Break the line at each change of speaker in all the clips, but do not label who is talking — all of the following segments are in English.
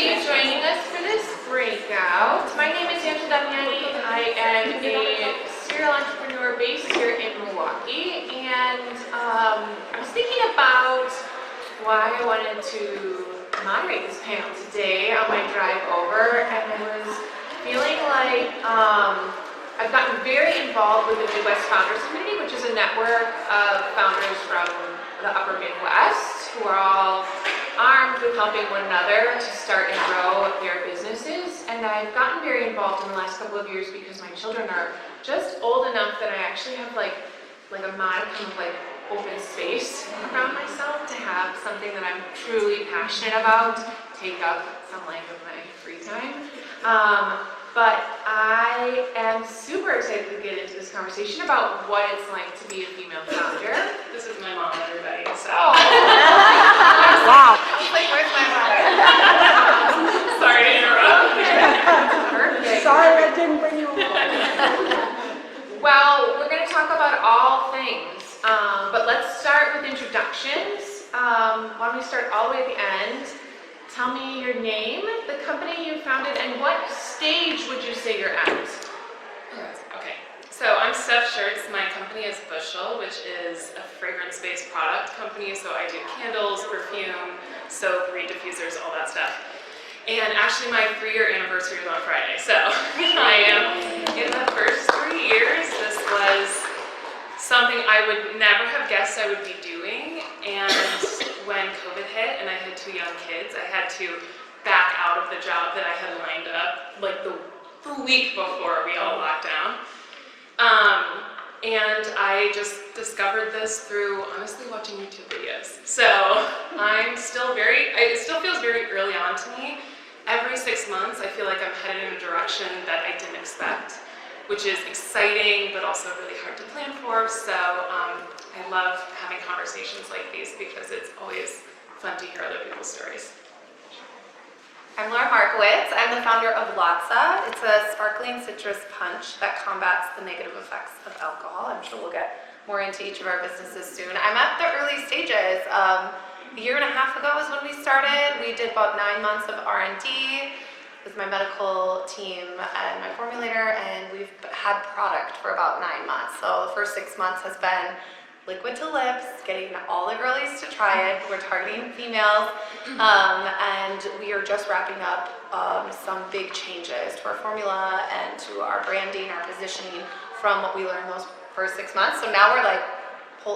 appreciate you joining us for this breakout. My name is Angela Damiani. I am a serial entrepreneur based here in Milwaukee, and I was thinking about why I wanted to moderate this panel today on my drive over, and I was feeling like I've gotten very involved with the Midwest Founders Community, which is a network of founders from the upper Midwest who are all armed with helping one another to start and grow their businesses. And I've gotten very involved in the last couple of years because my children are just old enough that I actually have like a modicum of like open space around myself to have something that I'm truly passionate about take up some like of my free time. But I am super excited to get into this conversation about what it's like to be a female founder.
This is my mom, everybody, so.
Oh.
Wow.
I was like, where's my mother?
Sorry to interrupt.
Perfect.
Sorry I didn't bring you along.
Well, we're going to talk about all things, but let's start with introductions. Why don't we start all the way at the end? Tell me your name, the company you founded, and what stage would you say you're at?
Okay, so I'm Steph Schertz. My company is Bushyl, which is a fragrance-based product company. So I do candles, perfume, soap, reed diffusers, all that stuff. And actually my 3-year anniversary is on Friday. So I am in the first 3 years. This was something I would never have guessed I would be doing. And when COVID hit and I had 2 young kids, I had to back out of the job that I had lined up like the week before we all locked down. And I just discovered this through honestly watching YouTube videos. So it still feels very early on to me. Every 6 months I feel like I'm headed in a direction that I didn't expect, which is exciting but also really hard to plan for. So I love having conversations like these because it's always fun to hear other people's stories.
I'm Markewicz. I'm the founder of Lotza. It's a sparkling citrus punch that combats the negative effects of alcohol. I'm sure we'll get more into each of our businesses soon. I'm at the early stages. A year and a half ago is when we started. We did about 9 months of R&D with my medical team and my formulator, and we've had product for about 9 months. So the first 6 months has been liquid to lips, getting all the girlies to try it. We're targeting females, and we are just wrapping up some big changes to our formula and to our branding, our positioning from what we learned those first 6 months. So now we're like,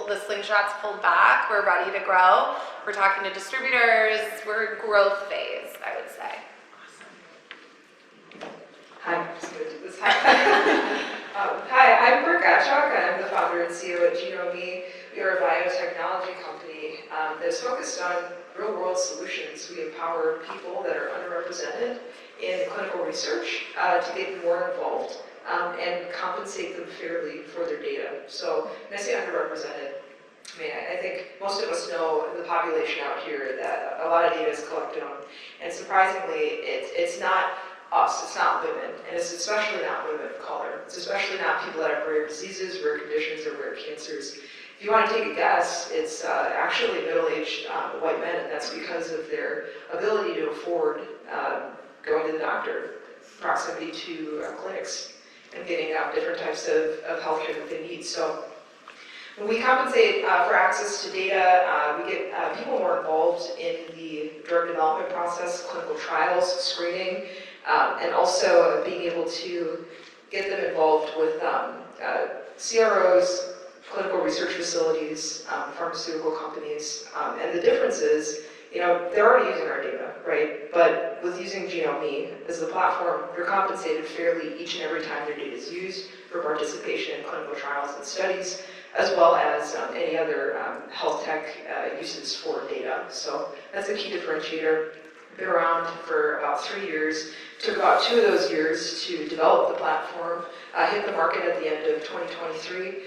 the slingshot's pulled back, we're ready to grow. We're talking to distributors, we're in growth phase, I would say.
Hi, I'm just going to do this. Hi, I'm Britt Gottschalk. I'm the founder and CEO at NEWaukee. We are a biotechnology company that's focused on real-world solutions. We empower people that are underrepresented in clinical research to get more involved and compensate them fairly for their data. So when I say underrepresented, I mean, I think most of us know the population out here that a lot of data is collected on, and surprisingly, it's not us, it's not women, and it's especially not women of color. It's especially not people that have rare diseases, rare conditions, or rare cancers. If you want to take a guess, it's actually middle-aged white men, and that's because of their ability to afford going to the doctor, proximity to clinics, and getting different types of healthcare that they need. So when we compensate for access to data, we get people more involved in the drug development process, clinical trials, screening, and also being able to get them involved with CROs, clinical research facilities, pharmaceutical companies. And the difference is, they're already using our data, right? But with using GenomeMe as the platform, they're compensated fairly each and every time their data is used for participation in clinical trials and studies, as well as any other health tech uses for data. So that's a key differentiator. Been around for about 3 years. Took about 2 of those years to develop the platform, hit the market at the end of 2023.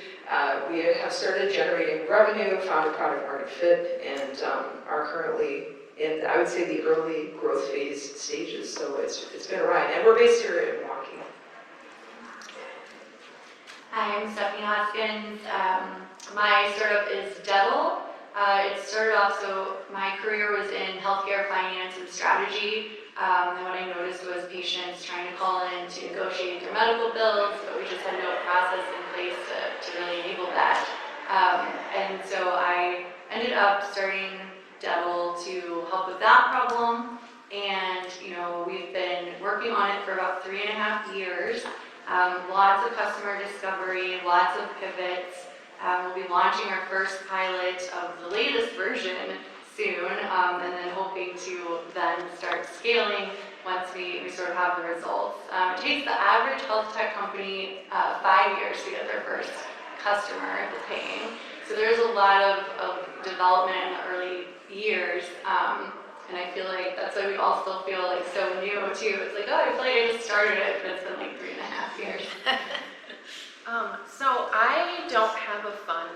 We have started generating revenue, found a product market fit, and are currently in, I would say, the early growth phase stages. So it's been a ride. And we're based here in Milwaukee.
Hi, I'm Stephanie Hoskins. My startup is Devil. It started off, so my career was in healthcare, finance, and strategy. And what I noticed was patients trying to call in to negotiate their medical bills, but we just had no process in place to really enable that. And so I ended up starting Devil to help with that problem. And, we've been working on it for about 3.5 years. Lots of customer discovery, lots of pivots. We'll be launching our first pilot of the latest version soon, and then hoping to then start scaling once we sort of have the results. It takes the average health tech company 5 years to get their first customer that's paying. So there's a lot of development in the early years, and I feel like that's why we all still feel like so new too. It's like, oh, I feel like I just started it, but it's been like 3.5 years.
So I don't have a fun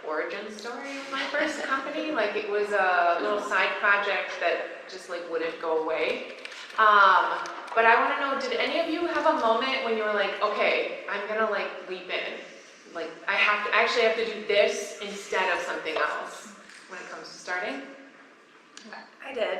origin story of my first company. It was a little side project that just wouldn't go away. But I want to know, did any of you have a moment when you were like, okay, I'm gonna leap in, I actually have to do this instead of something else when it comes to starting?
I did.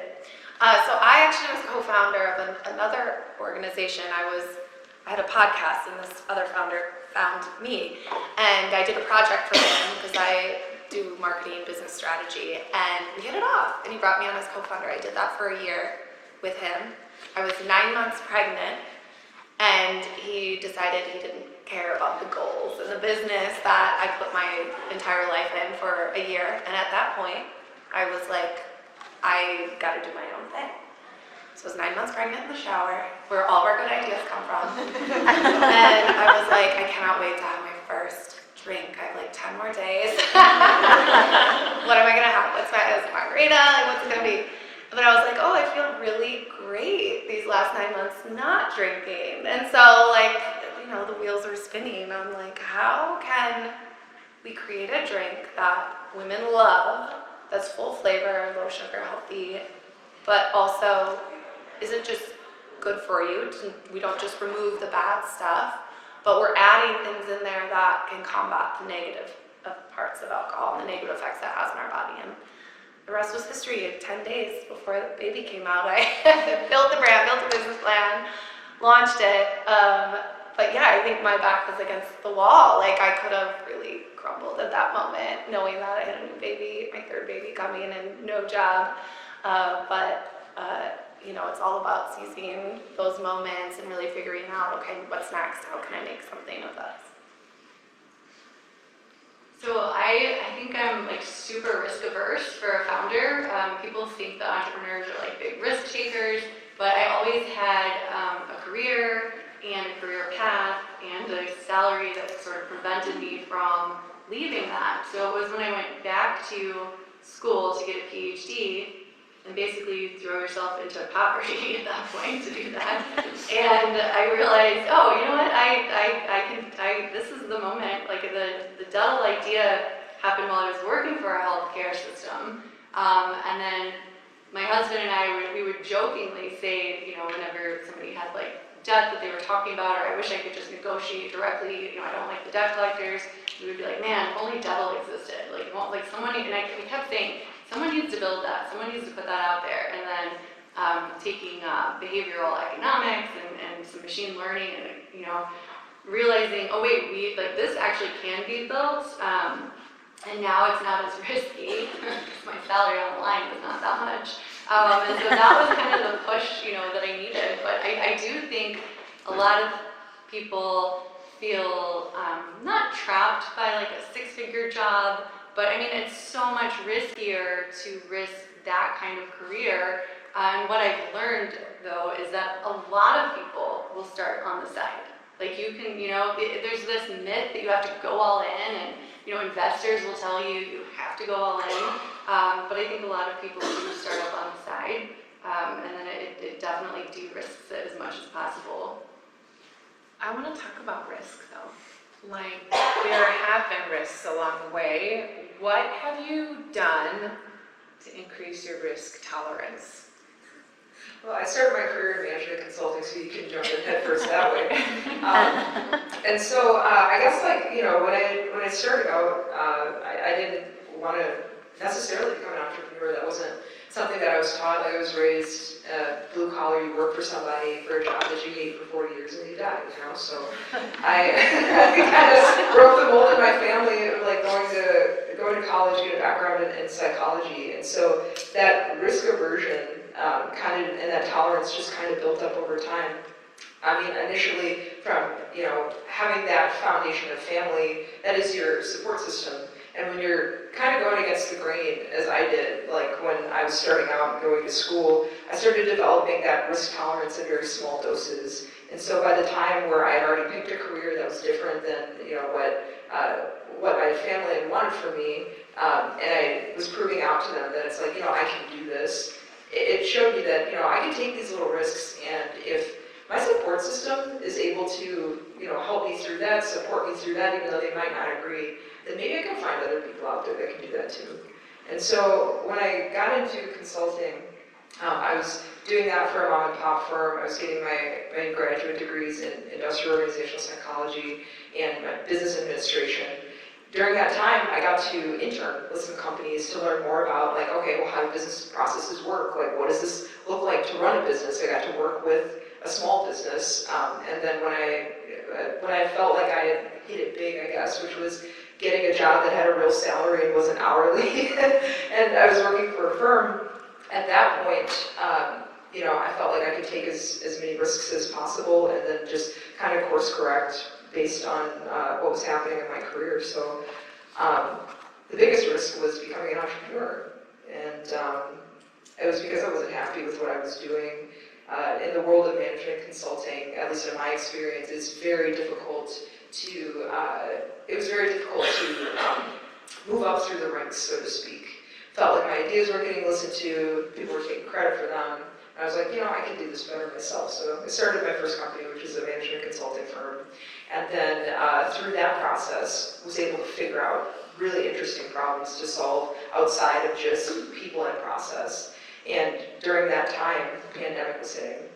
So I actually was co-founder of another organization. I had a podcast, and this other founder found me, and I did a project for him because I do marketing and business strategy, and we hit it off, and he brought me on as co-founder. I did that for a year with him. I was 9 months pregnant, and he decided he didn't care about the goals and the business that I put my entire life in for a year, and at that point, I was like, I gotta do my own thing. So I was 9 months pregnant in the shower, where all of our good ideas come from. And I was like, I cannot wait to have my first drink. I have 10 more days. What am I gonna have? What's my margarita? What's it gonna be? But I was like, oh, I feel really great these last 9 months not drinking. And so the wheels were spinning. I'm like, how can we create a drink that women love, that's full flavor, low sugar, healthy, but also isn't just good for you? We don't just remove the bad stuff, but we're adding things in there that can combat the negative parts of alcohol and the negative effects that has on our body. And the rest was history. 10 days before the baby came out, I built the brand, built a business plan, launched it. But yeah, I think my back was against the wall. I could have really crumbled at that moment, knowing that I had a new baby, my third baby coming, and no job. But it's all about seizing those moments and really figuring out, okay, what's next? How can I make something of this?
So I think I'm super risk averse for a founder. People think that entrepreneurs are big risk takers, but I always had a career and a career path and a salary that sort of prevented me from leaving that. So it was when I went back to school to get a PhD, and basically you throw yourself into poverty at that point to do that. And I realized, oh, you know what, this is the moment. The Duddle idea happened while I was working for a healthcare system. And then my husband and I, we would jokingly say, whenever somebody had debt that they were talking about, or I wish I could just negotiate directly, I don't like the debt collectors, we would be like, man, if only Devil existed. Someone, and we kept saying, someone needs to build that, someone needs to put that out there. And then taking behavioral economics and some machine learning and, realizing, oh wait, this actually can be built, and now it's not as risky, because my salary on the line was not that much. And so that was kind of the push, that I needed. But I do think a lot of people feel not trapped by a six-figure job, but it's so much riskier to risk that kind of career. And what I've learned though is that a lot of people will start on the side. You can, there's this myth that you have to go all in, and investors will tell you you have to go all in. But I think a lot of people do start up on the side, and then it definitely de-risks it as much as possible.
I want to talk about risk though. There have been risks along the way. What have you done to increase your risk tolerance?
Well, I started my career in management consulting, so you can jump in head first that way. And so I guess when I started out, I didn't want to necessarily become an entrepreneur. That wasn't something that I was taught. I was raised blue collar or you work for somebody for a job that you hate for 40 years and you die, you know? So I kind of broke the mold in my family of like going to college, get a background in psychology. And so that risk aversion and that tolerance just kind of built up over time. I mean, initially from, having that foundation of family, that is your support system. And when you're kind of going against the grain, as I did, like when I was starting out and going to school, I started developing that risk tolerance in very small doses. And so by the time where I had already picked a career that was different than, what my family had wanted for me, and I was proving out to them that it's like, I can do this, it showed me that, I can take these little risks, and if my support system is able to, help me through that, support me through that, even though they might not agree, then maybe I can find other people out there that can do that too. And so when I got into consulting, I was doing that for a mom and pop firm. I was getting my graduate degrees in industrial organizational psychology and business administration. During that time, I got to intern with some companies to learn more about, like, okay, well, how do business processes work? Like, what does this look like to run a business? I got to work with a small business, and then when I felt like I had hit it big, I guess, which was getting a job that had a real salary and wasn't hourly, and I was working for a firm. At that point, I felt like I could take as many risks as possible, and then just kind of course correct based on what was happening in my career. So the biggest risk was becoming an entrepreneur, and it was because I wasn't happy with what I was doing. In the world of management consulting, at least in my experience, it's very difficult to move up through the ranks, so to speak. Felt like my ideas weren't getting listened to, people were taking credit for them. And I was like, I can do this better myself. So I started my first company, which is a management consulting firm. And then through that process, was able to figure out really interesting problems to solve outside of just people and process. And during that time, the pandemic was hitting.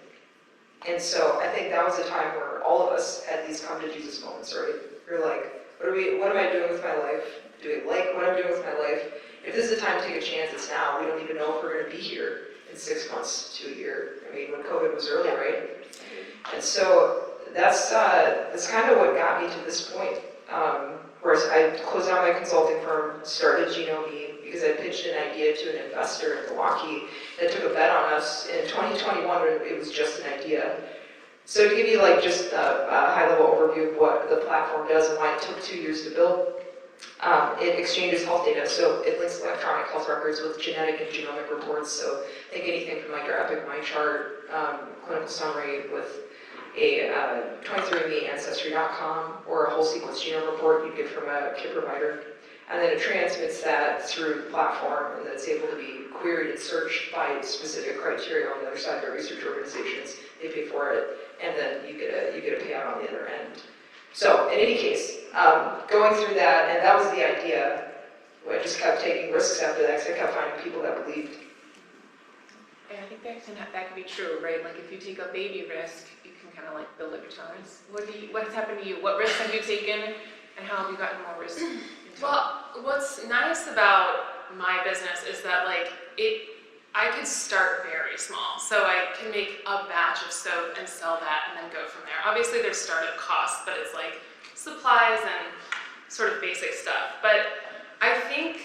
And so I think that was a time where all of us had these come to Jesus moments, right? We're like, what am I doing with my life? Do I like what I'm doing with my life? If this is the time to take a chance, it's now. We don't even know if we're going to be here in 6 months to a year. I mean, when COVID was early, right? And so that's kind of what got me to this point. Where I closed down my consulting firm, started NEWaukee, because I pitched an idea to an investor in NEWaukee that took a bet on us in 2021 when it was just an idea. So to give you like just a high-level overview of what the platform does and why it took 2 years to build, it exchanges health data. So it links electronic health records with genetic and genomic reports. So think anything from like your Epic MyChart, clinical summary with a 23andMe Ancestry.com or a whole sequence genome report you get from a kit provider. And then it transmits that through the platform, and then it's able to be queried and searched by specific criteria on the other side by research organizations. They pay for it, and then you get a payout on the other end. So in any case, going through that, and that was the idea. I just kept taking risks after that, because I kept finding people that believed.
And I think that can be true, right? Like if you take a baby risk, you can kind of like build up your tolerance. What has happened to you? What risks have you taken, and how have you gotten more risks?
Well, what's nice about my business is that I could start very small. So I can make a batch of soap and sell that and then go from there. Obviously there's startup costs, but it's like supplies and sort of basic stuff. But I think,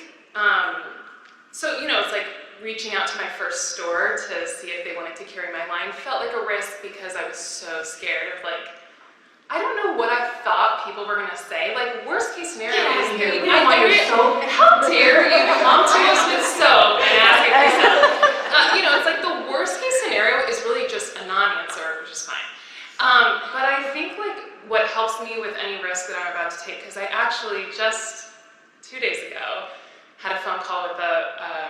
it's like reaching out to my first store to see if they wanted to carry my line felt like a risk because I was so scared of I don't know what I thought people were gonna say. Worst case scenario is how dare you come to us with soap and ask if we sell it? It's like the worst case scenario is really just a non-answer, which is fine. But I think what helps me with any risk that I'm about to take, because I actually just 2 days ago had a phone call with a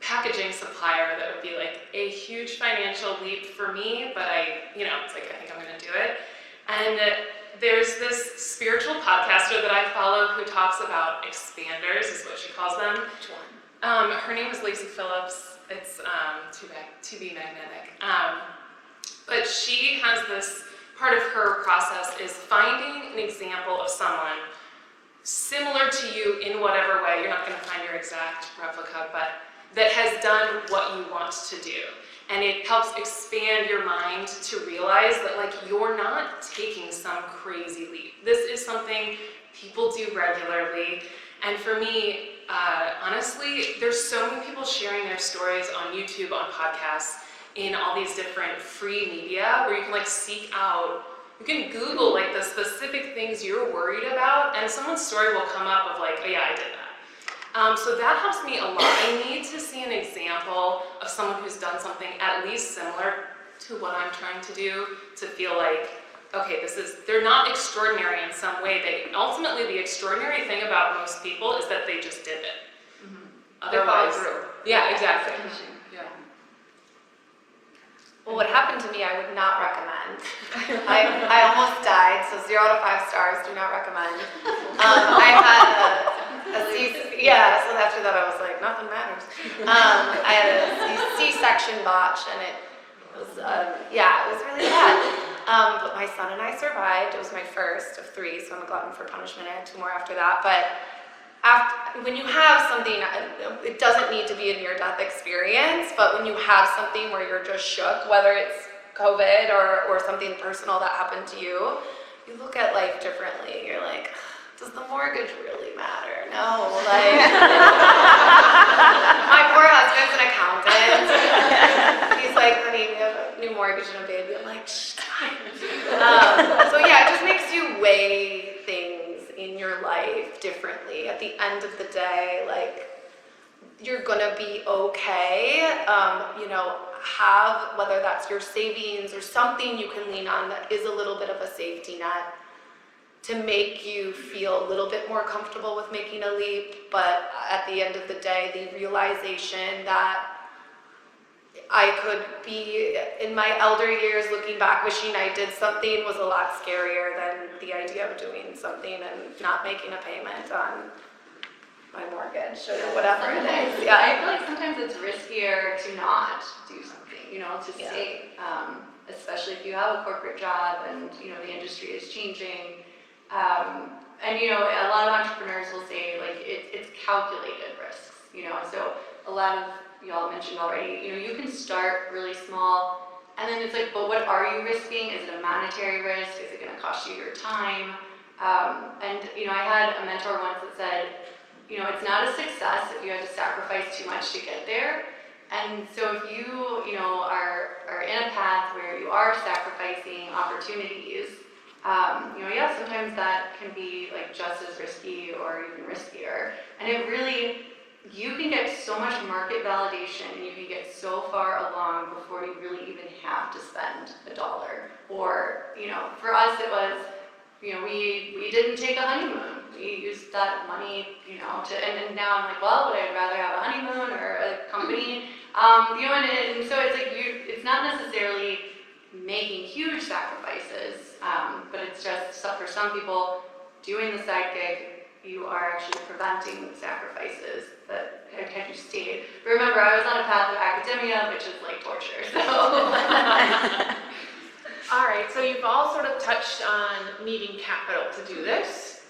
packaging supplier that would be a huge financial leap for me, but I think I'm gonna do it. And there's this spiritual podcaster that I follow who talks about expanders, is what she calls them.
Which one?
Her name is Lacey Phillips. It's to be magnetic. But she has this part of her process is finding an example of someone similar to you in whatever way. You're not going to find your exact replica, but that has done what you want to do. And it helps expand your mind to realize that like you're not taking some crazy leap. This is something people do regularly. And for me, honestly, there's so many people sharing their stories on YouTube, on podcasts, in all these different free media where you can like seek out, you can Google like the specific things you're worried about and someone's story will come up of like, oh yeah, I did that. So that helps me a lot. I need to see an example of someone who's done something at least similar to what I'm trying to do to feel like, okay, they're not extraordinary in some way. Ultimately, the extraordinary thing about most people is that they just did it.
They're followed through.
Yeah, exactly. Yeah.
Well, what happened to me, I would not recommend. I almost died, so 0 to 5 stars, do not recommend. I had so after that I was like, nothing matters. I had a C-section botch, and it was really bad. But my son and I survived. It was my first of 3, so I'm a glutton for punishment. I had 2 more after that. But when you have something, it doesn't need to be a near-death experience, but when you have something where you're just shook, whether it's COVID or something personal that happened to you, you look at life differently. You're like, does the mortgage really matter? No, like, my poor husband's an accountant. He's like, honey, we have a new mortgage and a baby. I'm like, shh, come on. So yeah, it just makes you weigh things in your life differently. At the end of the day, like, you're gonna be okay. Have, whether that's your savings or something you can lean on that is a little bit of a safety net to make you feel a little bit more comfortable with making a leap. But at the end of the day, the realization that I could be, in my elder years, looking back, wishing I did something was a lot scarier than the idea of doing something and not making a payment on my mortgage or whatever it is. Yeah.
I feel like sometimes it's riskier to not do something, to stay, especially if you have a corporate job and, the industry is changing. And a lot of entrepreneurs will say like it's calculated risks, so a lot of y'all mentioned already, you can start really small and then it's like, but what are you risking? Is it a monetary risk? Is it going to cost you your time? And I had a mentor once that said, it's not a success if you have to sacrifice too much to get there. And so if you, are in a path where you are sacrificing opportunities, sometimes that can be like just as risky or even riskier. And it really, you can get so much market validation and you can get so far along before you really even have to spend $1. Or, for us it was, we didn't take a honeymoon. We used that money, and now I'm like, well, would I rather have a honeymoon or a company? And so it's like, it's not necessarily making huge sacrifices, but it's just, for some people, doing the side gig, you are actually preventing sacrifices that had you stayed. But remember, I was on a path of academia, which is like torture, so.
All right, so you've all sort of touched on needing capital to do this.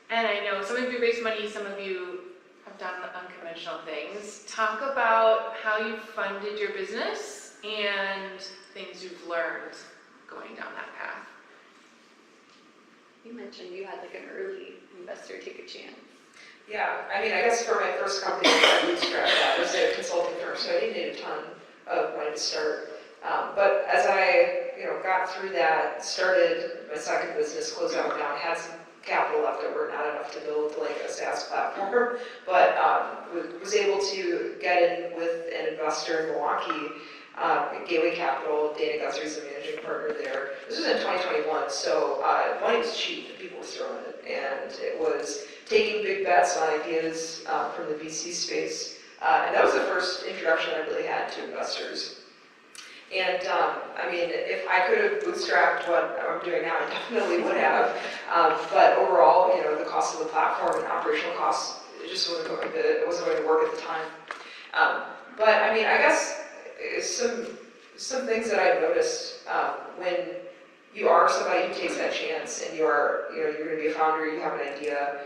And I know some of you raised money, some of you have done unconventional things. Talk about how you funded your business and things you've learned going down that path.
You mentioned you had like an early investor take a chance.
Yeah, I guess for my first company, I bootstrapped that. It was a consulting firm, so I didn't need a ton of money to start. But as I, got through that, started my second business, closed that one down, had some capital left over, not enough to build like a SaaS platform, but was able to get in with an investor in Milwaukee, Gateway Capital. Dana Guthrie is the managing partner there. This was in 2021, so money was cheap and people were throwing it, and it was taking big bets on ideas from the VC space, and that was the first introduction I really had to investors. And if I could have bootstrapped what I'm doing now, I definitely would have. But overall, the cost of the platform and operational costs, it just wasn't going to work at the time. But I guess some things that I've noticed when you are somebody who takes that chance and you're going to be a founder, you have an idea,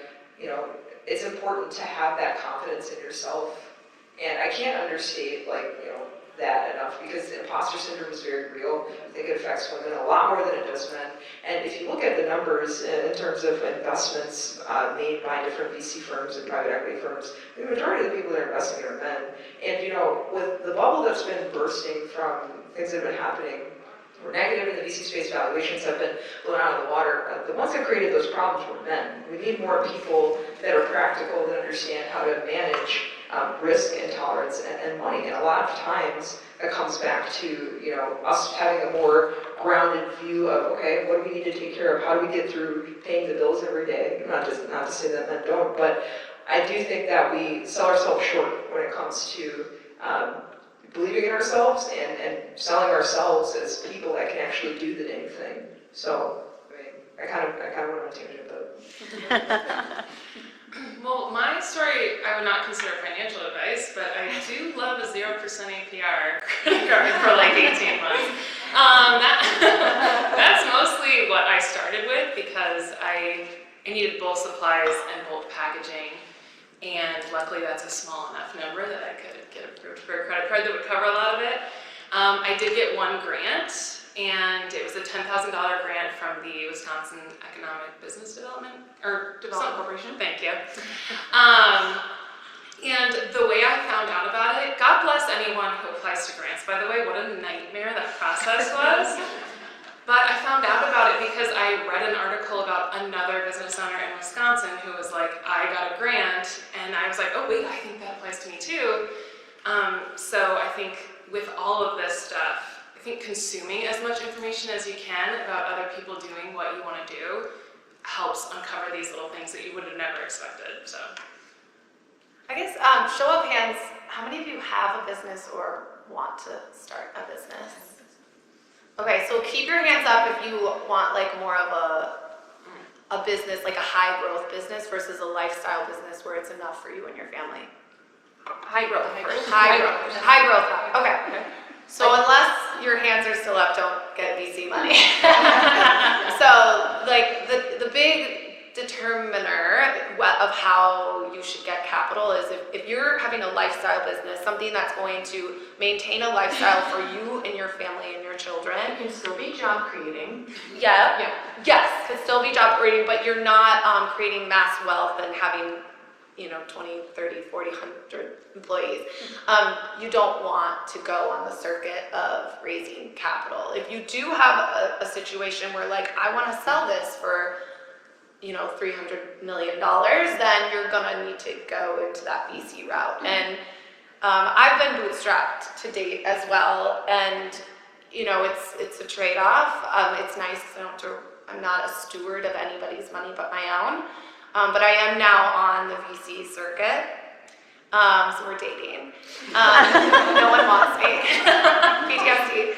it's important to have that confidence in yourself. And I can't understate that enough, because imposter syndrome is very real. I think it affects women a lot more than it does men. And if you look at the numbers in terms of investments made by different VC firms and private equity firms, the majority of the people that are investing are men. And you know, with the bubble that's been bursting from things that have been happening, we're negative in the VC space, valuations have been blown out of the water. The ones that created those problems were men. We need more people that are practical, that understand how to manage risk and tolerance and money. And a lot of times that comes back to, you know, us having a more grounded view of, okay, what do we need to take care of? How do we get through paying the bills every day? Not to say that men don't, but I do think that we sell ourselves short when it comes to believing in ourselves and selling ourselves as people that can actually do the dang thing. So, I mean, I kind of went on a tangent, but.
Well, my story I would not consider financial advice, but I do love a 0% APR credit card for like 18 months. That's mostly what I started with because I needed bulk supplies and bulk packaging. And luckily that's a small enough number that I could get approved for a credit card that would cover a lot of it. I did get one grant, and it was a $10,000 grant from the Wisconsin Economic Business Development Corporation. Thank you. And the way I found out about it, God bless anyone who applies to grants, by the way, what a nightmare that process was. But I found out about it because I read an article about another business owner in Wisconsin who was like, I got a grant, and I was like, oh wait, I think that applies to me too. So I think with all of this stuff, I think consuming as much information as you can about other people doing what you want to do helps uncover these little things that you would have never expected. So,
I guess, show of hands, how many of you have a business or want to start a business? Okay, so keep your hands up if you want like more of a business, like a high growth business versus a lifestyle business where it's enough for you and your family. High growth. Okay. So unless your hands are still up, don't get VC money. So like the big determiner of how you should get capital is if you're having a lifestyle business, something that's going to maintain a lifestyle for you and your family and your children.
It can still be job creating.
Yeah. Yes, could still be job creating, but you're not creating mass wealth and having 20, 30, 40, 100 employees. You don't want to go on the circuit of raising capital. If you do have a situation where like, I want to sell this for $300 million, then you're gonna need to go into that VC route. And I've been bootstrapped to date as well, and it's a trade-off. It's nice because I'm not a steward of anybody's money but my own. But I am now on the VC circuit, so we're dating. No one wants me. PTSD.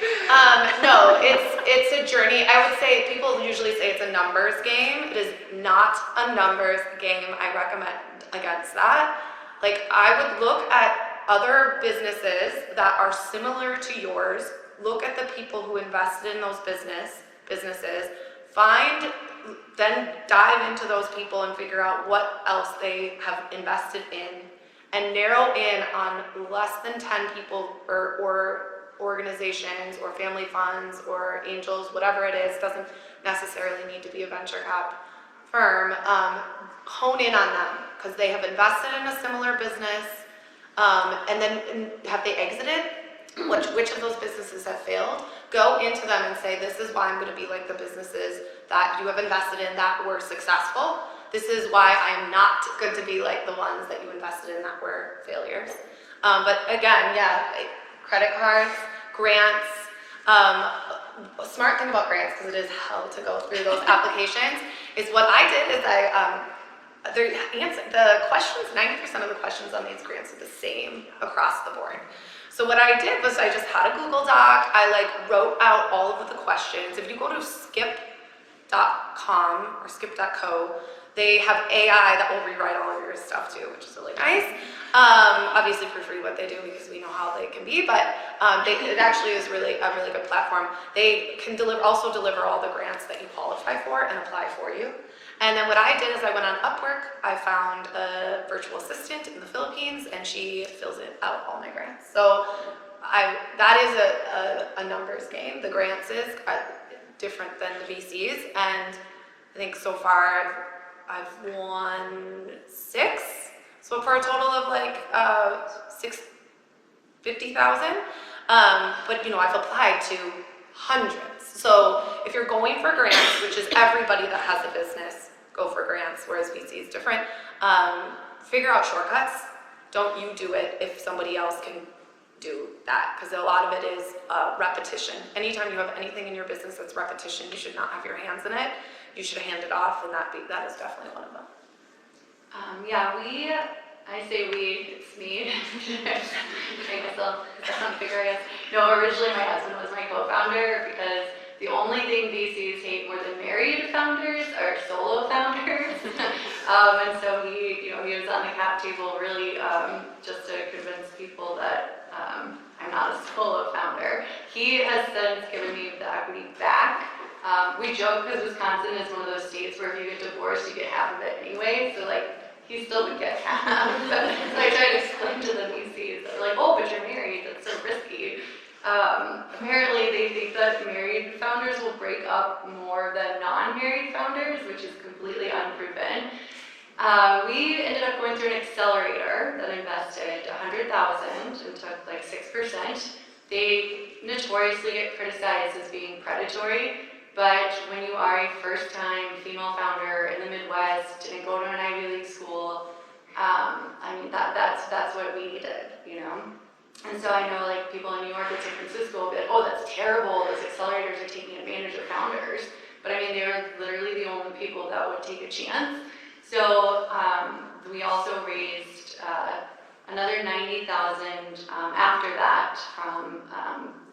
No, it's a journey. I would say people usually say it's a numbers game. It is not a numbers game. I recommend against that. Like, I would look at other businesses that are similar to yours. Look at the people who invested in those businesses. Then dive into those people and figure out what else they have invested in, and narrow in on less than 10 people or organizations or family funds or angels, whatever it is. Doesn't necessarily need to be a venture cap firm. Hone in on them because they have invested in a similar business, and then have they exited? Which of those businesses have failed? Go into them and say, this is why I'm going to be like the businesses that you have invested in that were successful. This is why I'm not going to be like the ones that you invested in that were failures. But again, credit cards, grants. A smart thing about grants, because it is hell to go through those applications, is what I did is the questions, 90% of the questions on these grants are the same across the board. So what I did was I just had a Google Doc. I wrote out all of the questions. If you go to skip.com or skip.co, they have AI that will rewrite all of your stuff too, which is really nice. Obviously for free what they do because we know how they can be, but it actually is really a really good platform. They can also deliver all the grants that you qualify for and apply for you. And then what I did is I went on Upwork. I found a virtual assistant in the Philippines, and she fills out all my grants. So that is a numbers game. The grants is different than the VCs, and I think so far I've won 6, so for a total of like 50,000. But I've applied to hundreds. So if you're going for grants, which is everybody that has a business, go for grants, whereas VC is different. Figure out shortcuts. Don't you do it if somebody else can do that, because a lot of it is repetition. Anytime you have anything in your business that's repetition, you should not have your hands in it. You should hand it off, and that is definitely one of them.
I say we, it's me. I myself, I don't figure, I guess. No, originally my husband was my co-founder, because the only thing VCs hate more than married founders are solo founders. And so he was on the cap table really just to convince people that I'm not a solo founder. He has since given me the equity back. We joke because Wisconsin is one of those states where if you get divorced, you get half of it anyway. So he still would get half. So I try to explain to the VCs, they're like, oh, but you're married, that's so risky. Apparently they think that married founders will break up more than non-married founders, which is completely unproven. We ended up going through an accelerator that invested $100,000 and took like 6%. They notoriously get criticized as being predatory, but when you are a first-time female founder in the Midwest, didn't go to an Ivy League school, that's what we needed, And so I know people in New York and San Francisco will be like, oh, that's terrible, those accelerators are taking advantage of founders. But they were literally the only people that would take a chance. So we also raised another $90,000 after that from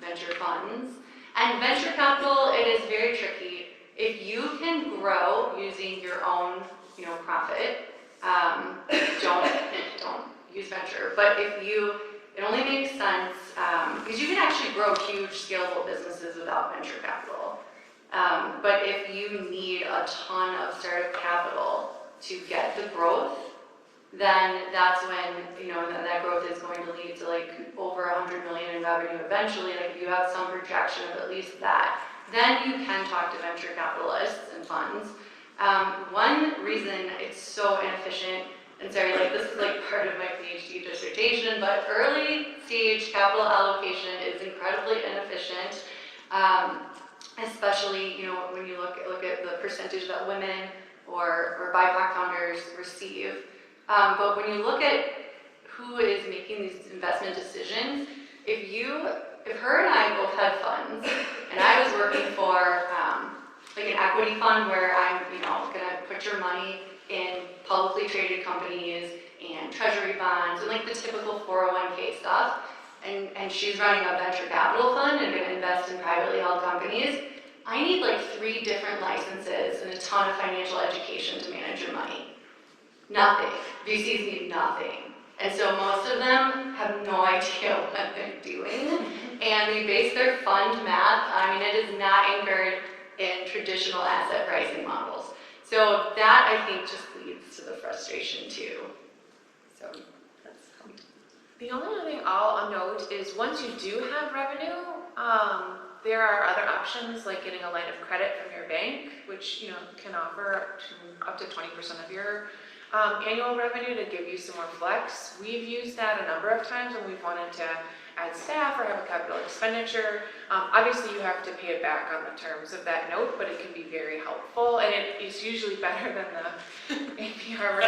venture funds. And venture capital, it is very tricky. If you can grow using your own, profit, don't use venture. But it only makes sense because you can actually grow huge scalable businesses without venture capital. But if you need a ton of startup capital to get the growth, then that's when, that growth is going to lead to over 100 million in revenue eventually. If you have some projection of at least that, then you can talk to venture capitalists and funds. One reason it's so inefficient, and sorry, this is part of my PhD dissertation, but early stage capital allocation is incredibly inefficient, especially, when you look at the percentage that women or BIPOC founders receive. But when you look at who is making these investment decisions, if her and I both had funds, and I was working for an equity fund where I'm, gonna put your money in publicly traded companies and treasury bonds and the typical 401k stuff, and she's running a venture capital fund and gonna invest in privately held companies, I need 3 different licenses and a ton of financial education to manage your money. Nothing. VCs need nothing. And so most of them have no idea what they're doing, and they base their fund math, it is not anchored in traditional asset pricing models. So that, I think, just leads to the frustration too. So that's
The only other thing I'll note is once you do have revenue, there are other options like getting a line of credit from your bank, which can offer up to 20% of your annual revenue to give you some more flex. We've used that a number of times when we've wanted to add staff or have a capital expenditure. Obviously you have to pay it back on the terms of that note, but it can be very helpful, and it is usually better than the APR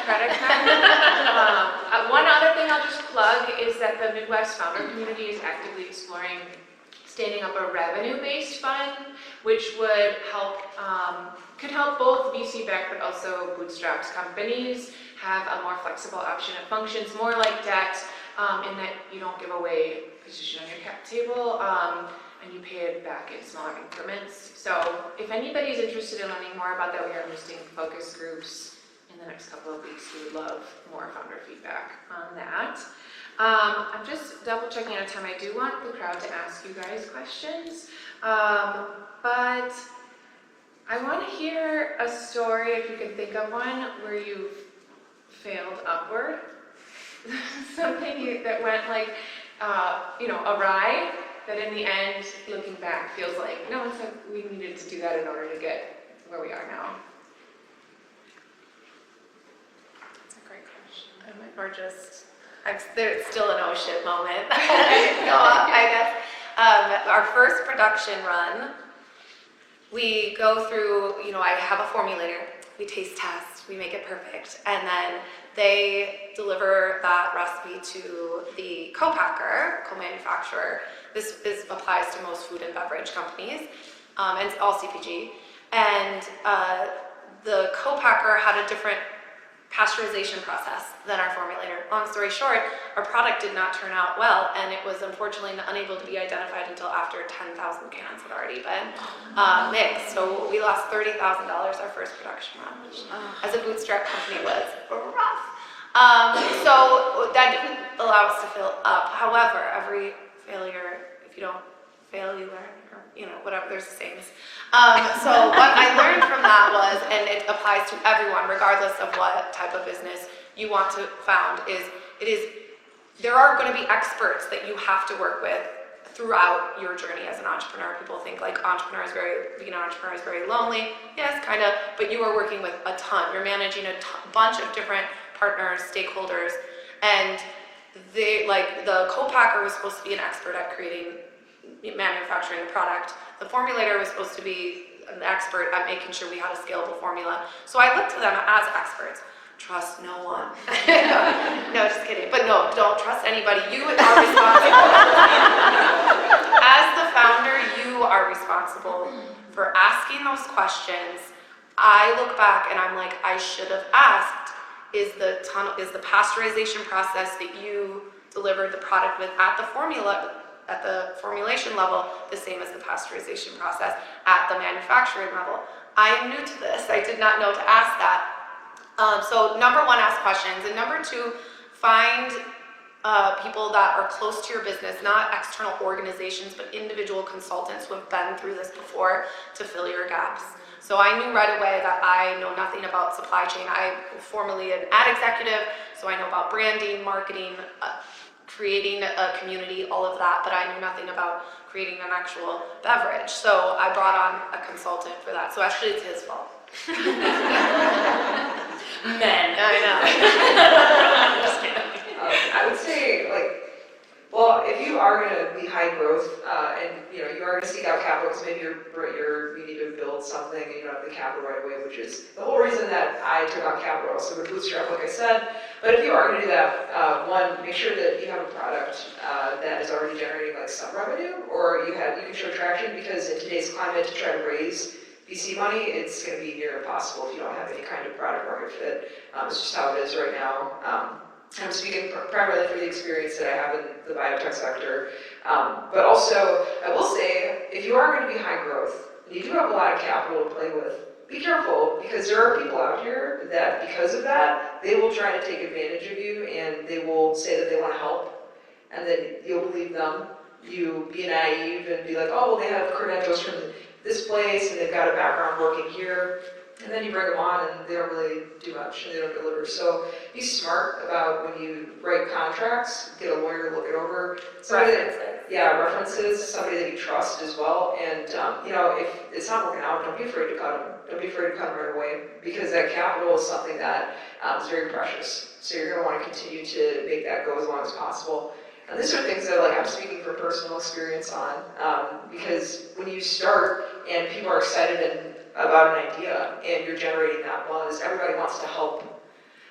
credit card. One other thing I'll just plug is that the Midwest founder community is actively exploring standing up a revenue-based fund, which would help, could help both VC-backed but also bootstrapped companies have a more flexible option. It functions more like debt in that you don't give away position on your cap table and you pay it back in smaller increments. So if anybody's interested in learning more about that, we are hosting focus groups in the next couple of weeks. We would love more founder feedback on that. I'm just double checking out of time. I do want the crowd to ask you guys questions, but I want to hear a story, if you can think of one, where you've failed upward. something that went like, awry, that in the end, looking back, feels like, no, it's like we needed to do that in order to get where we are now?
That's a great question.
Or just, there's still an oh shit moment. I guess. Our first production run, we go through, I have a formulator, we taste test, we make it perfect, and then they deliver that recipe to the co-packer, co-manufacturer. This applies to most food and beverage companies, and it's all CPG. And the co-packer had a different pasteurization process than our formulator. Long story short, our product did not turn out well, and it was unfortunately unable to be identified until after 10,000 cans had already been mixed. So we lost $30,000 our first production run, which as a bootstrap company was rough. So that didn't allow us to fill up. However, every failure, if you don't fail, you learn, or whatever, there's the sayings. So what I learned from that was, and it applies to everyone, regardless of what type of business you want to found, there are going to be experts that you have to work with throughout your journey as an entrepreneur. People think like being an entrepreneur is very lonely. Yes, kind of, but you are working with a ton. You're managing a bunch of different partners, stakeholders, and the co-packer was supposed to be an expert at manufacturing the product. The formulator was supposed to be an expert at making sure we had a scalable formula. So I looked to them as experts. Trust no one. No, just kidding. But no, don't trust anybody. You are responsible. As the founder, you are responsible for asking those questions. I look back and I'm like, I should have asked, is the pasteurization process that you delivered the product with at the formulation level the same as the pasteurization process at the manufacturing level? I am new to this. I did not know to ask that. So number one, ask questions. And number two, find people that are close to your business, not external organizations, but individual consultants who have been through this before to fill your gaps. So I knew right away that I know nothing about supply chain. I'm formerly an ad executive, so I know about branding, marketing, creating a community, all of that, but I knew nothing about creating an actual beverage. So I brought on a consultant for that. So actually it's his fault.
Men.
I know.
Just kidding.
I would say, if you are going to be high growth, and you are going to seek out capital because maybe you need to build something and you don't have the capital right away, which is the whole reason that I took on capital. So with bootstrap, like I said. But if you are going to do that, one, make sure that you have a product that is already generating some revenue, or you can show traction, because in today's climate, to try to raise VC money, it's going to be near impossible if you don't have any kind of product market fit. It's just how it is right now. I'm speaking primarily for the experience that I have in the biotech sector. But also, I will say, if you are going to be high growth, and you do have a lot of capital to play with, be careful, because there are people out here that, because of that, they will try to take advantage of you, and they will say that they want to help, and then you'll believe them. You be naive and be like, oh, well, they have credentials from this place, and they've got a background working here. And then you bring them on and they don't really do much and they don't deliver. So be smart about when you write contracts, get a lawyer to look it over. References, somebody that you trust as well. And, if it's not working out, don't be afraid to cut them. Don't be afraid to cut them right away, because that capital is something that is very precious. So you're going to want to continue to make that go as long as possible. And these are things that I'm speaking from personal experience on, because when you start and people are excited about an idea and you're generating that buzz, everybody wants to help.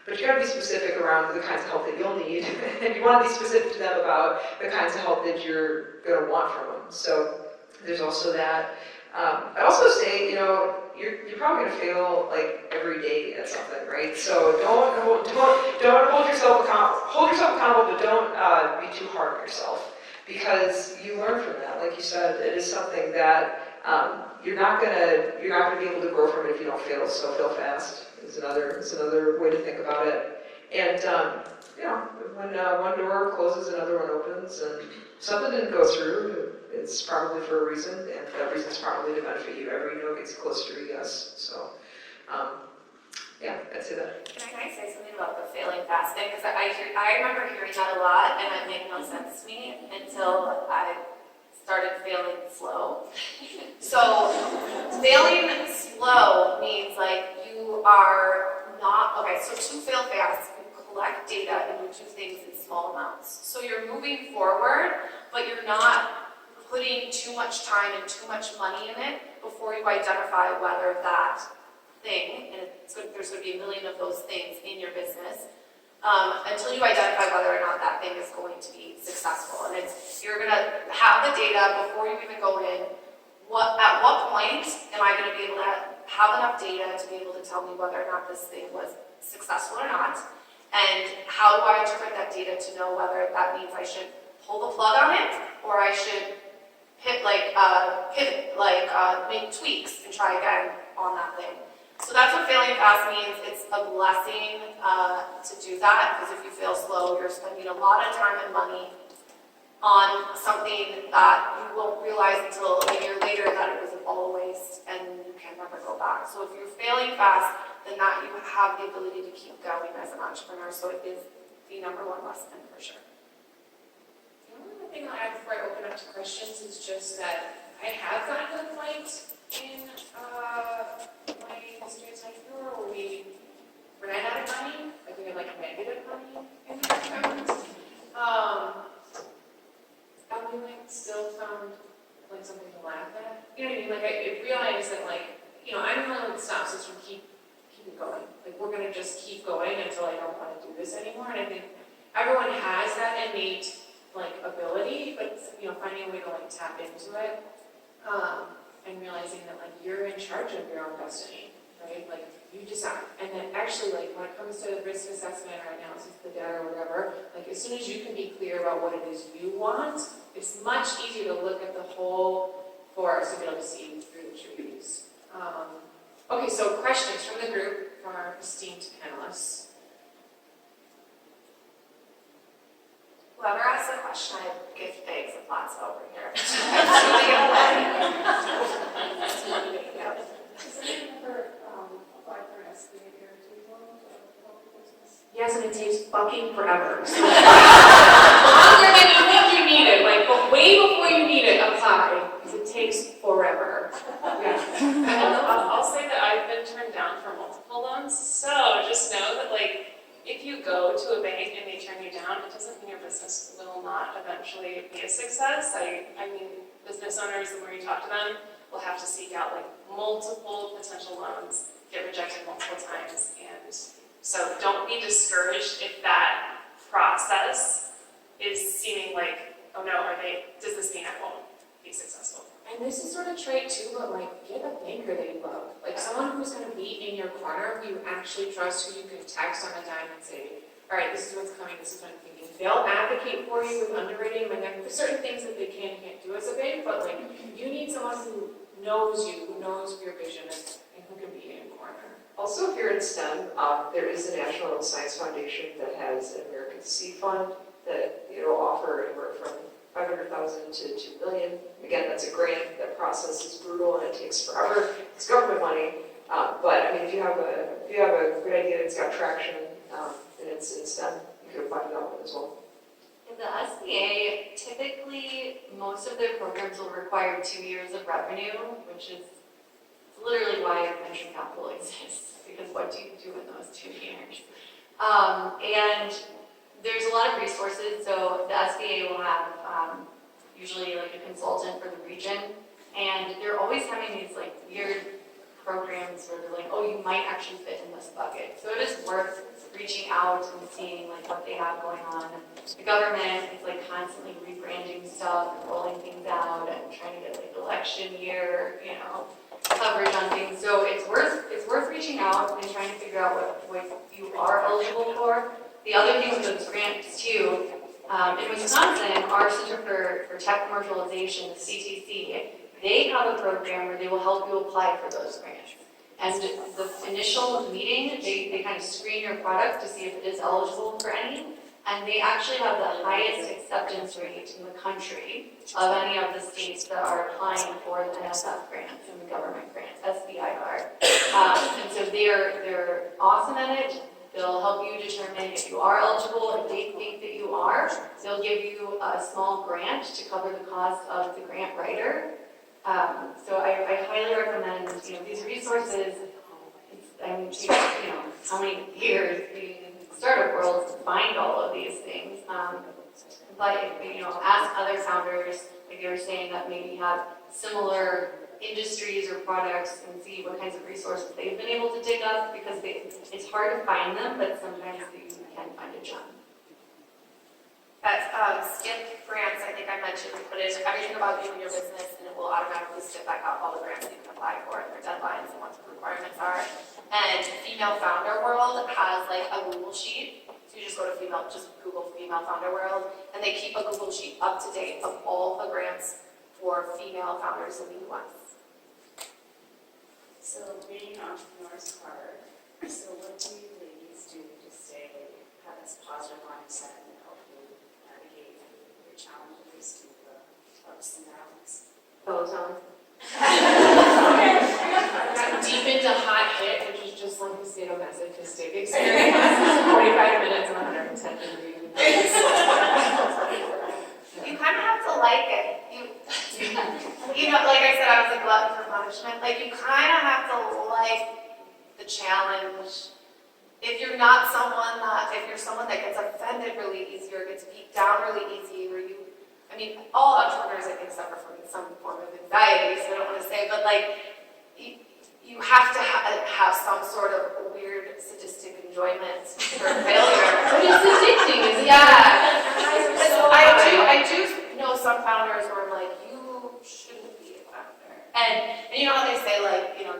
But you got to be specific around the kinds of help that you'll need, and you want to be specific to them about the kinds of help that you're going to want from them. So there's also that. I'd also say, you're probably going to fail every day at something, right? So don't hold yourself accountable, but don't be too hard on yourself, because you learn from that. Like you said, it is something that you're not gonna be able to grow from it if you don't fail. So fail fast is another way to think about it. And when one door closes, another one opens, and something didn't go through, it's probably for a reason, and that reason is probably to benefit you. Every no gets closer to a yes. So Yeah, I'd say that.
Can I say something about the failing fast thing? Because I remember hearing that a lot, and it made no sense to me until I started failing slow. So failing slow means like you are not, okay, so to fail fast, you collect data and you do things in small amounts. So you're moving forward, but you're not putting too much time and too much money in it before you identify whether that thing, and there's going to be a million of those things in your business, until you identify whether or not that thing is going to be successful. And you're going to have the data before you even go in. At what point am I going to be able to have enough data to be able to tell me whether or not this thing was successful or not? And how do I interpret that data to know whether that means I should pull the plug on it or I should pivot, make tweaks and try again on that thing? So that's what failing fast means. It's a blessing to do that, because if you fail slow, you're spending a lot of time and money on something that you won't realize until a year later that it was all a waste and you can never go back. So if you're failing fast, then that you have the ability to keep going as an entrepreneur. So it is the #1 lesson for sure.
The only thing I'll add before I open up to questions is just that I have gotten to the point in my history as an entrepreneur where we ran out of money, like we had like negative money in the account. And we like still found like something to laugh at. You know what I mean? Like I realized that like, you know, I'm the one that stops us from keeping going. Like we're gonna just keep going until I don't want to do this anymore. And I think everyone has that innate like ability, but you know, finding a way to like tap into it. And realizing that like you're in charge of your own destiny, right? Like you decide. And then actually like when it comes to risk assessment or analysis of the data or whatever, like as soon as you can be clear about what it is you want, it's much easier to look at the whole forest and be able to see through the trees. Okay, so questions from the group, from our esteemed panelists.
Whoever asks a question, I have gift bags of Lotza over here.
Yes, and it takes fucking forever. Longer than you think you need it, like but way before you need it, apply, because it takes forever. Yeah.
I'll say that I've been turned down for multiple loans, so just know that like if you go to a bank and they turn you down, it doesn't mean your business will not eventually be a success. I mean, business owners, the more you talk to them, will have to seek out like multiple potential loans, get rejected multiple times, and so don't be discouraged if that process is seeming like, oh no, does this mean I won't be successful?
And this is sort of trade too, but like get a banker that you love. Like someone who's going to be in your corner, who you actually trust, who you can text on a dime and say, all right, this is what's coming, this is what I'm thinking. They'll advocate for you with underwriting, and there's certain things that they can and can't do as a bank, but like you need someone who knows you, who knows your vision, and who can be in your corner.
Also, if you're in STEM, there is a National Science Foundation that has an American Seed Fund that will offer anywhere from $500,000 to $2 million. Again, that's a grant. That process is brutal and it takes forever. It's government money, but I mean, if you have a good idea that's got traction and it's in STEM, you can apply for that one as well.
In the SBA, typically most of their programs will require 2 years of revenue, which is literally why venture capital exists, because what do you do in those 2 years? And there's a lot of resources, so the SBA will have usually like a consultant for the region, and they're always having these like weird programs where they're like, oh, you might actually fit in this bucket. So it is worth reaching out and seeing like what they have going on. The government is like constantly rebranding stuff and rolling things out and trying to get like election year, coverage on things. So it's worth reaching out and trying to figure out what you are eligible for. The other thing with those grants too, in Wisconsin, our Center for Tech Commercialization, the CTC, they have a program where they will help you apply for those grants. And the initial meeting, they kind of screen your product to see if it is eligible for any. And they actually have the highest acceptance rate in the country of any of the states that are applying for the NSF grants and the government grants, SBIR. And so they're awesome at it. They'll help you determine if you are eligible, if they think that you are. They'll give you a small grant to cover the cost of the grant writer. So I highly recommend, these resources. I mean, how many years being in the startup world to find all of these things. But ask other founders, like you were saying, that maybe have similar industries or products, and see what kinds of resources they've been able to dig up, because it's hard to find them, but sometimes you can find a gem.
At skip grants, I think I mentioned, we put in everything about you and your business, and it will automatically skip back out all the grants that you can apply for and their deadlines and what the requirements are. And Female Founder World has like a Google sheet. So you just go to Google Female Founder World, and they keep a Google sheet up to date of all the grants for female founders in the U.S.
So being an entrepreneur is hard. So what do you ladies do to have this positive mindset and help you navigate through your challenges and the ups and downs?
Deep into hot hit, which is just like the sadomasochistic experience. 45 minutes and 110 degrees.
You kind of have to like it. Like I said, I was a glutton for punishment. Like, you kind of have to like the challenge. If you're someone that gets offended really easy or gets beat down really easy, all entrepreneurs I think suffer from some form of anxiety, so I don't want to say, but like, you have to have some sort of weird sadistic enjoyment for failure.
But it's addicting, isn't it?
Yeah. I do know some founders where I'm like, you shouldn't be a founder. And you know how they say, like, you're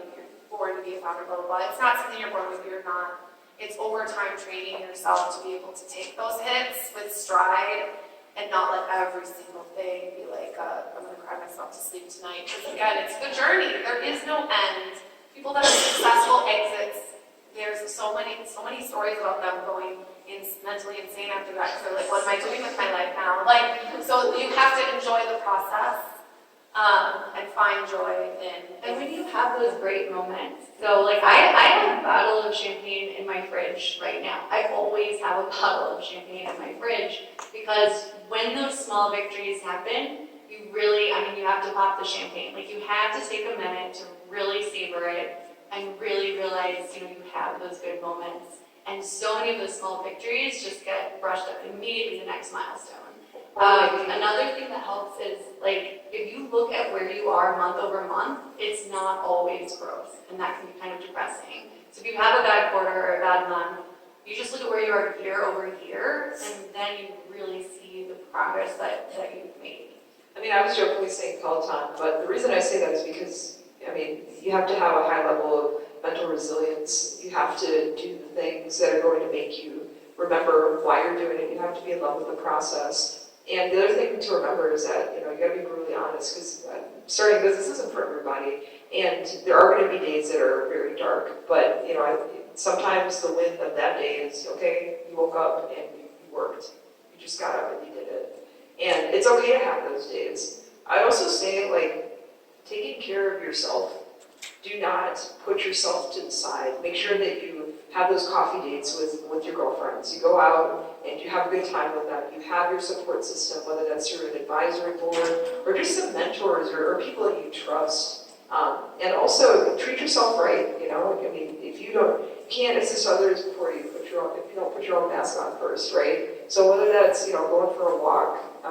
born to be a founder, blah, blah, blah. It's not something you're born with, you're not. It's over time training yourself to be able to take those hits with stride and not let every single thing be like, I'm going to cry myself to sleep tonight. Because again, it's the journey. There is no end. People that are successful exits, there's so many stories about them going mentally insane after that, because they're like, what am I doing with my life now? Like, so you have to enjoy the process and find joy in.
And when you have those great moments, so like I have a bottle of champagne in my fridge right now. I always have a bottle of champagne in my fridge, because when those small victories happen, you have to pop the champagne. Like, you have to take a minute to really savor it and really realize, you have those good moments. And so many of those small victories just get brushed up immediately the next milestone. Another thing that helps is, like, if you look at where you are month over month, it's not always growth, and that can be kind of depressing. So if you have a bad quarter or a bad month, you just look at where you are year over year, and then you really see the progress that you've made.
I was jokingly saying Peloton, but the reason I say that is because, you have to have a high level of mental resilience. You have to do the things that are going to make you remember why you're doing it. You have to be in love with the process. And the other thing to remember is that, you got to be brutally honest, because starting a business isn't for everybody. And there are going to be days that are very dark. But, sometimes the win of that day is, okay, you woke up and you worked. You just got up and you did it. And it's okay to have those days. I'd also say, like, taking care of yourself. Do not put yourself to the side. Make sure that you have those coffee dates with your girlfriends. You go out and you have a good time with them. You have your support system, whether that's through an advisory board or just some mentors or people that you trust. And also treat yourself right. If you can't assist others before if you don't put your own mask on first, right? So whether that's going for a walk,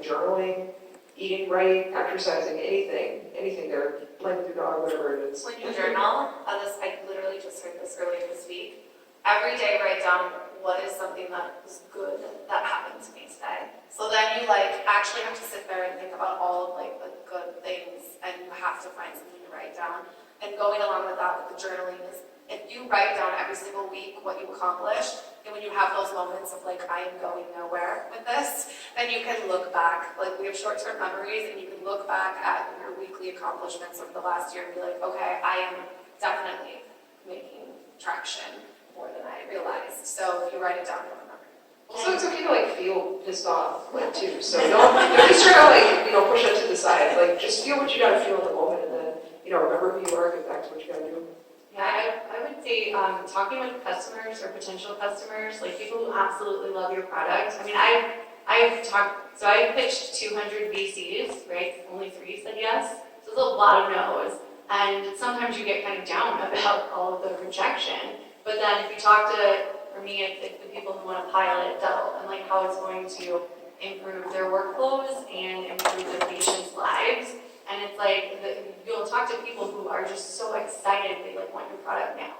journaling, eating right, exercising, anything there, playing with your dog, whatever it is.
When you journal, I literally just heard this earlier this week. Every day write down what is something that was good that happened to me today. So then you actually have to sit there and think about all of the good things, and you have to find something to write down. And going along with that, with the journaling, is if you write down every single week what you accomplished, and when you have those moments of I am going nowhere with this, then you can look back. We have short-term memories, and you can look back at your weekly accomplishments of the last year and be like, okay, I am definitely making traction more than I realized. So if you write it down, you'll remember.
Also, it's okay to like feel pissed off, like too. So don't just try to like push that to the side. Like just feel what you gotta feel in the moment, and then remember who you are, get back to what you gotta do.
Yeah, I would say talking with customers or potential customers, like people who absolutely love your product. I mean, I pitched 200 VCs, right? Only 3 said yes. So it's a lot of no's. And sometimes you get kind of down about all of the rejection. But then if you talk to, for me, it's the people who want to pilot Double and like how it's going to improve their workflows and improve their patients' lives. And it's like, you'll talk to people who are just so excited, they like want your product now.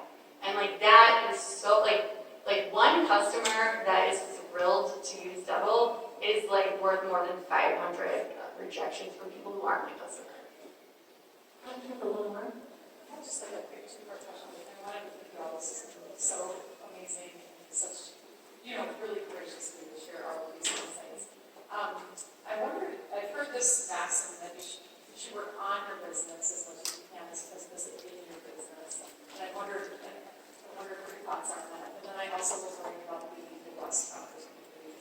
And like that is so like one customer that is thrilled to use Double is like worth more than 500 rejections from people who aren't my customer.
I have just like a quick two-part question. I wanted to thank you all. This is so amazing and such, really courageously to share all of these insights. I wondered, I've heard this maxim that you should work on your business as much as you can as visit in your business. And I wondered what your thoughts are on that. And then I also was wondering about the West founders community.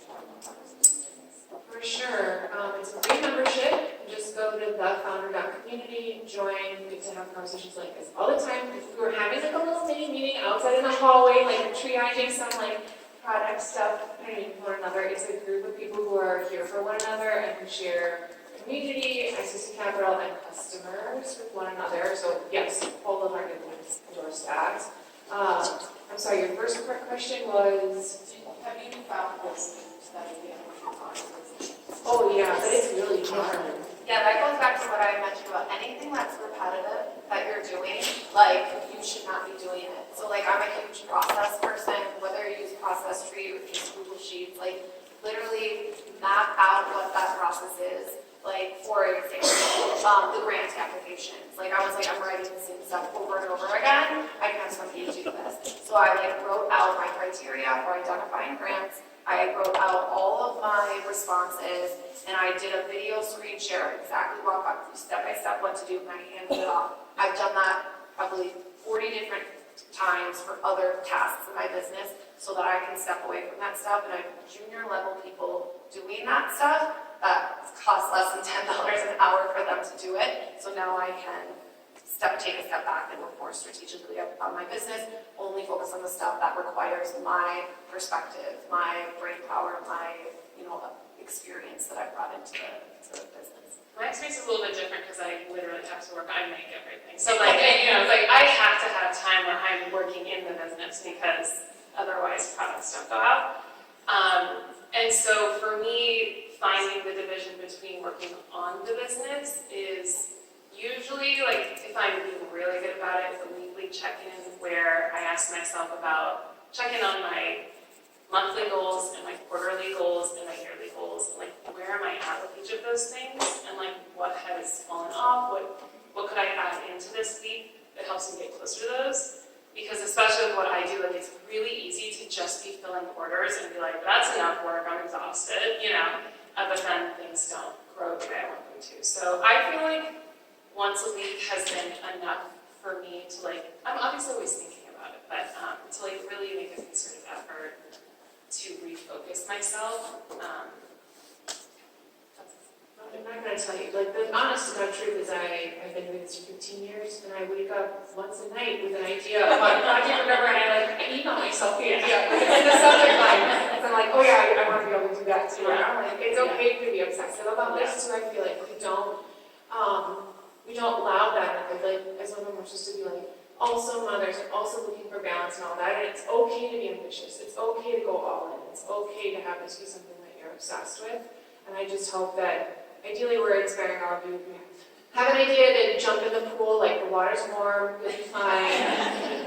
For sure. It's a free membership. Just go to thefounder.community, join. We get to have conversations like this all the time. We're having like a little mini meeting outside in the hallway, like triaging some like product stuff between one another. It's a group of people who are here for one another and who share community, access to capital, and customers with one another. So yes, wholeheartedly endorse that. I'm sorry, your first question was?
Have you found those that you get with
Oh yeah, but it's really hard.
Yeah, that goes back to what I mentioned about anything that's repetitive that you're doing, like you should not be doing it. So like I'm a huge process person, whether you use Process Tree or just Google Sheets, like literally map out what that process is. Like for example, the grant applications. Like I was like, I'm writing the same stuff over and over again. I can't something to do this. So I like wrote out my criteria for identifying grants. I wrote out all of my responses, and I did a video screen share, exactly walk step by step what to do, and I handed it off. I've done that probably 40 different times for other tasks in my business so that I can step away from that stuff, and I have junior level people doing that stuff that costs less than $10 an hour for them to do it, so now I can take a step back and work more strategically on my business, only focus on the stuff that requires my perspective, my brain power, my experience that I brought into the business.
My experience is a little bit different because I literally have to work. I make everything. So like, it's like I have to have time where I'm working in the business because otherwise products don't go out. And so for me, finding the division between working on the business is usually, like, if I'm being really good about it, it's a weekly check-in where I ask myself check in on my monthly goals and my quarterly goals and my yearly goals, and like, where am I at with each of those things, and like, what has fallen off, what could I add into this week that helps me get closer to those, because especially with what I do, like, it's really easy to just be filling orders and be like, that's enough work, I'm exhausted, but then things don't grow the way I want them to. So I feel like once a week has been enough for me to like, I'm obviously always thinking about it, but to like really make a concerted effort to refocus myself.
I'm not going to tell you, like the honest to God truth is I've been doing this for 15 years and I wake up once a night with an idea of what project or whatever, and I email myself the idea in the subject line. So I'm like, oh yeah, I want to be able to do that too. Like, it's okay to be obsessive about this too. I feel like we don't allow that. Like as women, we're supposed to be like also mothers and also looking for balance and all that. And it's okay to be ambitious. It's okay to go all in. It's okay to have this be something that you're obsessed with. And I just hope that ideally we're inspiring all of you. If you have an idea to jump in the pool, like the water's warm, you'll be fine.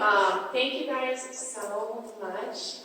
Thank you guys so much.